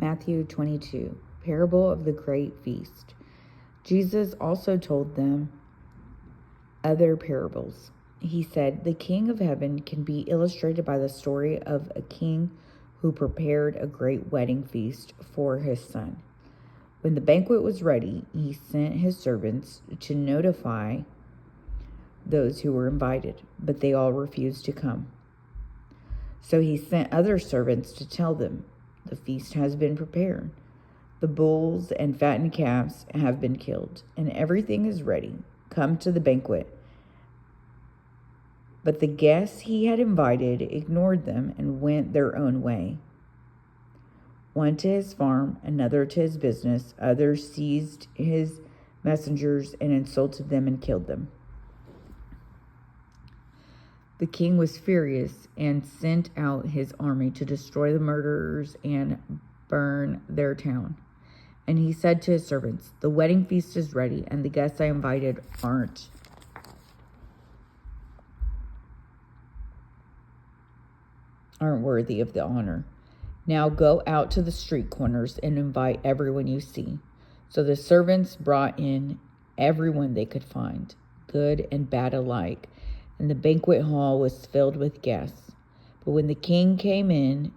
Matthew 22, Parable of the Great Feast. Jesus also told them other parables. He said, "The King of Heaven can be illustrated by the story of a king who prepared a great wedding feast for his son. When the banquet was ready, he sent his servants to notify those who were invited, but they all refused to come. So he sent other servants to tell them, 'The feast has been prepared. The bulls and fattened calves have been killed, and everything is ready. Come to the banquet.' But the guests he had invited ignored them and went their own way. One to his farm, another to his business. Others seized his messengers and insulted them and killed them. The king was furious and sent out his army to destroy the murderers and burn their town. And he said to his servants, 'The wedding feast is ready, and the guests I invited aren't worthy of the honor. Now go out to the street corners and invite everyone you see.' So the servants brought in everyone they could find, good and bad alike, and the banquet hall was filled with guests. But when the king came in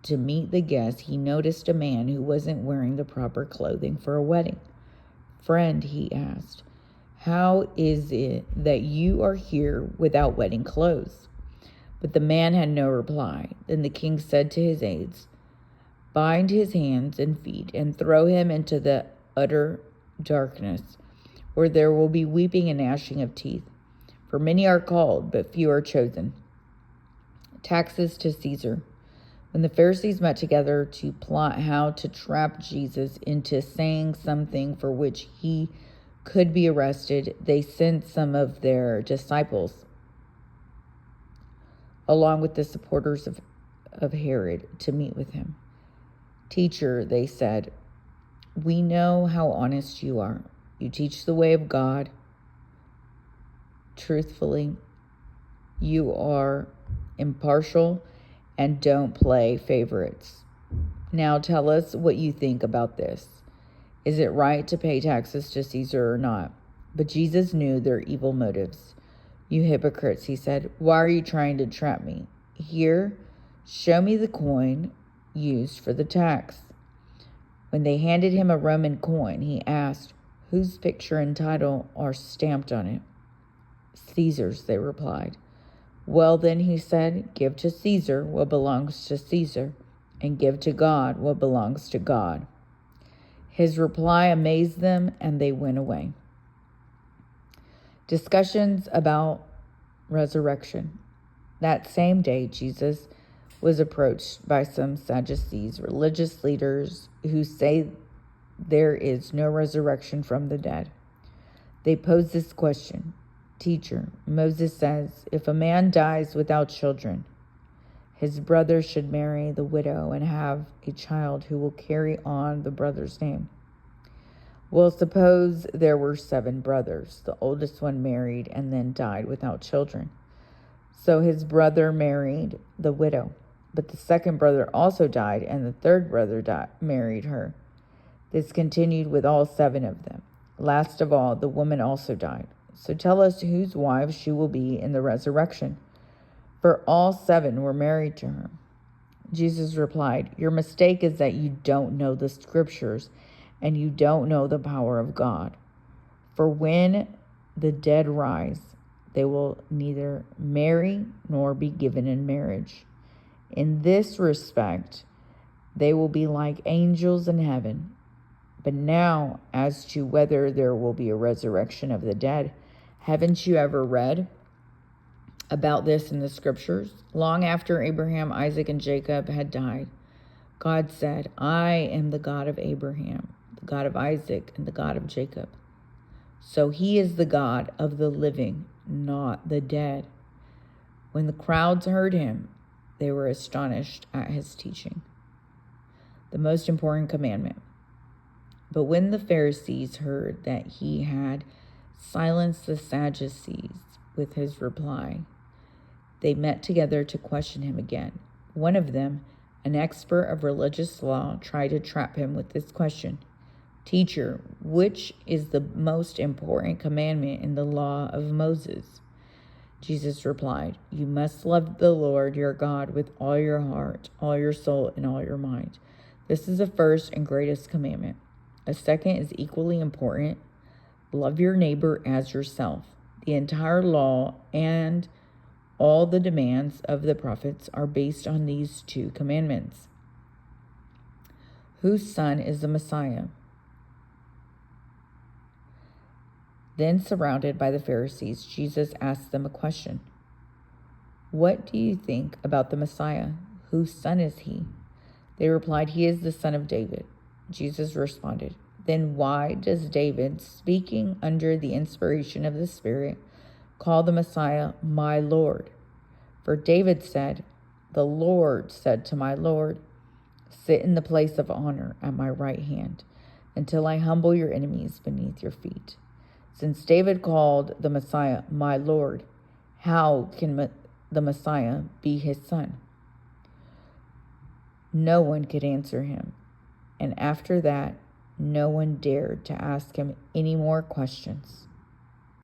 to meet the guests, he noticed a man who wasn't wearing the proper clothing for a wedding. 'Friend,' he asked, 'how is it that you are here without wedding clothes?' But the man had no reply. Then the king said to his aides, 'Bind his hands and feet and throw him into the utter darkness, where there will be weeping and gnashing of teeth. For many are called, but few are chosen. Taxes to Caesar.' When the Pharisees met together to plot how to trap Jesus into saying something for which he could be arrested, they sent some of their disciples, along with the supporters of Herod, to meet with him. 'Teacher,' they said, 'we know how honest you are. You teach the way of God truthfully. You are impartial and don't play favorites. Now tell us what you think about this. Is it right to pay taxes to Caesar or not?' But Jesus knew their evil motives. 'You hypocrites,' he said, 'why are you trying to trap me? Here, show me the coin used for the tax.' When they handed him a Roman coin, he asked, 'Whose picture and title are stamped on it?' 'Caesar's,' they replied. 'Well then,' he said, 'give to Caesar what belongs to Caesar, and give to God what belongs to God.' His reply amazed them, and they went away. Discussions about resurrection. That same day, Jesus was approached by some Sadducees, religious leaders who say there is no resurrection from the dead. They posed this question: 'Teacher, Moses says if a man dies without children, his brother should marry the widow and have a child who will carry on the brother's name. Well, suppose there were 7 brothers. The oldest one married and then died without children. So his brother married the widow. But the second brother also died, and the third brother married her. This continued with all 7 of them. Last of all, the woman also died. So tell us whose wife she will be in the resurrection. For all 7 were married to her.' Jesus replied, 'Your mistake is that you don't know the scriptures, and you don't know the power of God. For when the dead rise, they will neither marry nor be given in marriage. In this respect, they will be like angels in heaven. But now, as to whether there will be a resurrection of the dead, haven't you ever read about this in the scriptures? Long after Abraham, Isaac, and Jacob had died, God said, 'I am the God of Abraham, the God of Isaac, and the God of Jacob.' So he is the God of the living, not the dead." When the crowds heard him, they were astonished at his teaching. The most important commandment. But when the Pharisees heard that he had silenced the Sadducees with his reply, they met together to question him again. One of them, An expert of religious law tried to trap him with this question: Teacher, which is the most important commandment in the law of Moses? Jesus replied, You must love the Lord your God with all your heart, all your soul, and all your mind. This is the first and greatest commandment. A second is equally important. Love your neighbor as yourself. The entire law and all the demands of the prophets are based on these two commandments. Whose son is the Messiah? Then, surrounded by the Pharisees, Jesus asked them a question. What do you think about the Messiah? Whose son is he? They replied, He is the son of David. Jesus responded, Then why does David, speaking under the inspiration of the Spirit, call the Messiah my Lord? For David said, The Lord said to my Lord, Sit in the place of honor at my right hand, until I humble your enemies beneath your feet. Since David called the Messiah my Lord, how can the Messiah be his son? No one could answer him, and after that, no one dared to ask him any more questions.